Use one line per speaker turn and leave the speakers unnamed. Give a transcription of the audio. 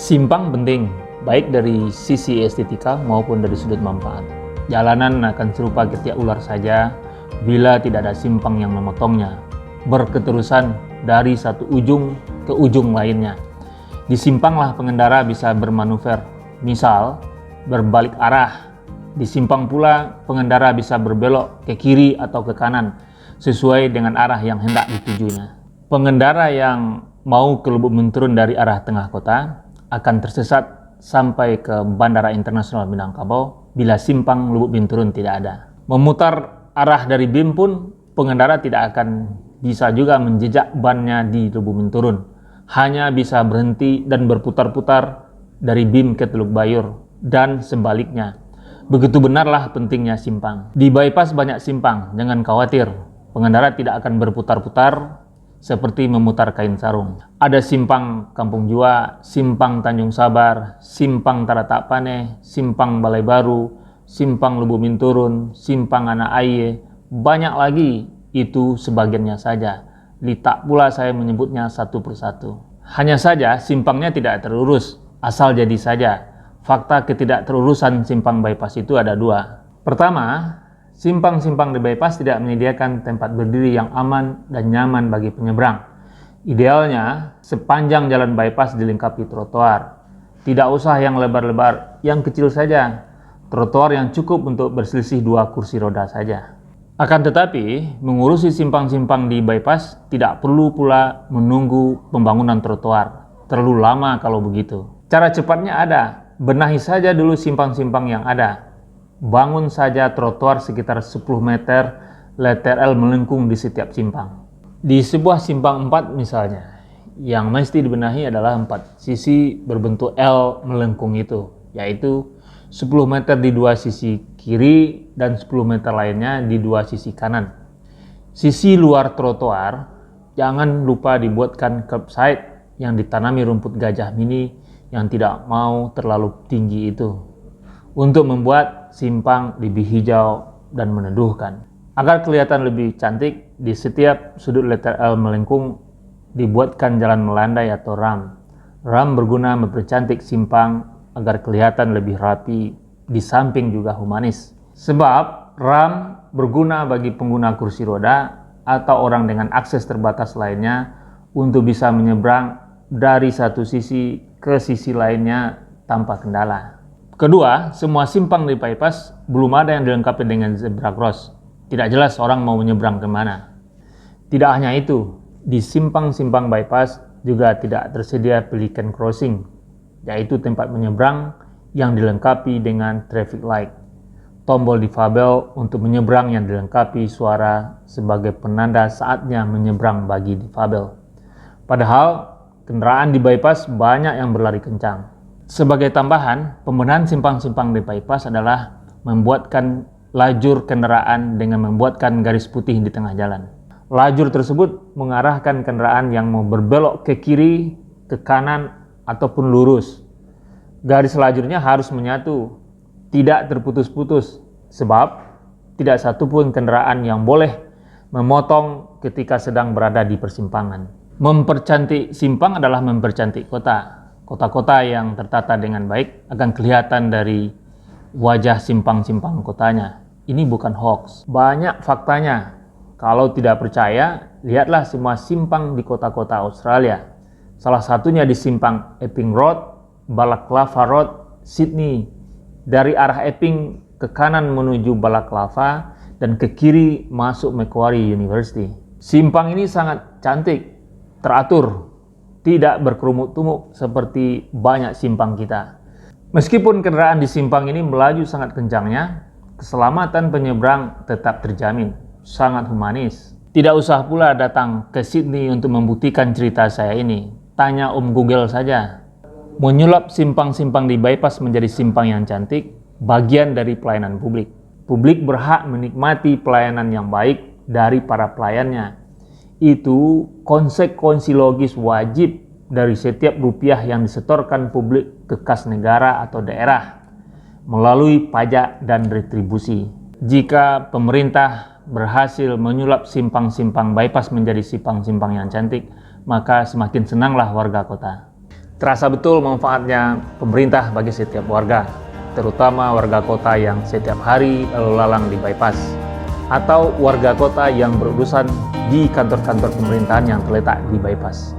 Simpang penting, baik dari sisi estetika maupun dari sudut manfaat. Jalanan akan serupa ketiak ular saja bila tidak ada simpang yang memotongnya, berketerusan dari satu ujung ke ujung lainnya. Di simpanglah pengendara bisa bermanuver, misal berbalik arah. Di simpang pula pengendara bisa berbelok ke kiri atau ke kanan, sesuai dengan arah yang hendak ditujunya. Pengendara yang mau ke Lubuk Binturun dari arah tengah kota akan tersesat sampai ke Bandara Internasional Minangkabau bila simpang Lubuk Binturun tidak ada. Memutar arah dari BIM pun pengendara tidak akan bisa juga menjejak bannya di Lubuk Binturun. Hanya bisa berhenti dan berputar-putar dari BIM ke Teluk Bayur dan sebaliknya. Begitu benarlah pentingnya simpang. Di bypass banyak simpang, jangan khawatir. Pengendara tidak akan berputar-putar seperti memutar kain sarung. Ada simpang Kampung Jua, simpang Tanjung Sabar, simpang Taratak Paneh, simpang Balai Baru, simpang Lubuk Binturun, simpang Anak Aye, banyak lagi. Itu sebagiannya saja. Litak pula saya menyebutnya satu persatu. Hanya saja simpangnya tidak terurus, asal jadi saja. Fakta ketidakterurusan simpang bypass itu ada dua. Pertama, simpang-simpang di bypass tidak menyediakan tempat berdiri yang aman dan nyaman bagi penyeberang. Idealnya, sepanjang jalan bypass dilengkapi trotoar. Tidak usah yang lebar-lebar, yang kecil saja. Trotoar yang cukup untuk berselisih 2 kursi roda saja. Akan tetapi, mengurusi simpang-simpang di bypass tidak perlu pula menunggu pembangunan trotoar. Terlalu lama kalau begitu. Cara cepatnya ada. Benahi saja dulu simpang-simpang yang ada. Bangun saja trotoar sekitar 10 meter lateral melengkung di setiap simpang. Di sebuah simpang 4 misalnya, yang mesti dibenahi adalah 4 sisi berbentuk L melengkung itu, yaitu 10 meter di 2 sisi kiri dan 10 meter lainnya di 2 sisi kanan. Sisi luar trotoar, jangan lupa dibuatkan curbside yang ditanami rumput gajah mini yang tidak mau terlalu tinggi itu, untuk membuat simpang lebih hijau dan meneduhkan. Agar kelihatan lebih cantik, di setiap sudut lateral melengkung dibuatkan jalan melandai atau ram. Ram berguna mempercantik simpang agar kelihatan lebih rapi, di samping juga humanis. Sebab ram berguna bagi pengguna kursi roda atau orang dengan akses terbatas lainnya untuk bisa menyeberang dari satu sisi ke sisi lainnya tanpa kendala. Kedua, semua simpang di bypass belum ada yang dilengkapi dengan zebra cross. Tidak jelas orang mau menyeberang kemana. Tidak hanya itu, di simpang-simpang bypass juga tidak tersedia pelican crossing, yaitu tempat menyeberang yang dilengkapi dengan traffic light. Tombol difabel untuk menyeberang yang dilengkapi suara sebagai penanda saatnya menyeberang bagi difabel. Padahal, kendaraan di bypass banyak yang berlari kencang. Sebagai tambahan, pembenahan simpang-simpang di bypass adalah membuatkan lajur kendaraan dengan membuatkan garis putih di tengah jalan. Lajur tersebut mengarahkan kendaraan yang mau berbelok ke kiri, ke kanan, ataupun lurus. Garis lajurnya harus menyatu, tidak terputus-putus, sebab tidak satupun kendaraan yang boleh memotong ketika sedang berada di persimpangan. Mempercantik simpang adalah mempercantik kota. Kota-kota yang tertata dengan baik akan kelihatan dari wajah simpang-simpang kotanya. Ini bukan hoax, banyak faktanya. Kalau tidak percaya, lihatlah semua simpang di kota-kota Australia. Salah satunya di simpang Epping Road, Balaclava Road, Sydney. Dari arah Epping ke kanan menuju Balaclava dan ke kiri masuk Macquarie University. Simpang ini sangat cantik, teratur, tidak berkerumuk-tumuk seperti banyak simpang kita. Meskipun kendaraan di simpang ini melaju sangat kencangnya, keselamatan penyeberang tetap terjamin, sangat humanis. Tidak usah pula datang ke Sydney untuk membuktikan cerita saya ini. Tanya Om Google saja. Menyulap simpang-simpang di bypass menjadi simpang yang cantik, bagian dari pelayanan publik. Publik berhak menikmati pelayanan yang baik dari para pelayannya. Itu konsekuensi logis wajib dari setiap rupiah yang disetorkan publik ke kas negara atau daerah melalui pajak dan retribusi. Jika pemerintah berhasil menyulap simpang-simpang bypass menjadi simpang-simpang yang cantik, maka semakin senanglah warga kota. Terasa betul manfaatnya pemerintah bagi setiap warga, terutama warga kota yang setiap hari lalu lalang di bypass, atau warga kota yang berurusan di kantor-kantor pemerintahan yang terletak di bypass.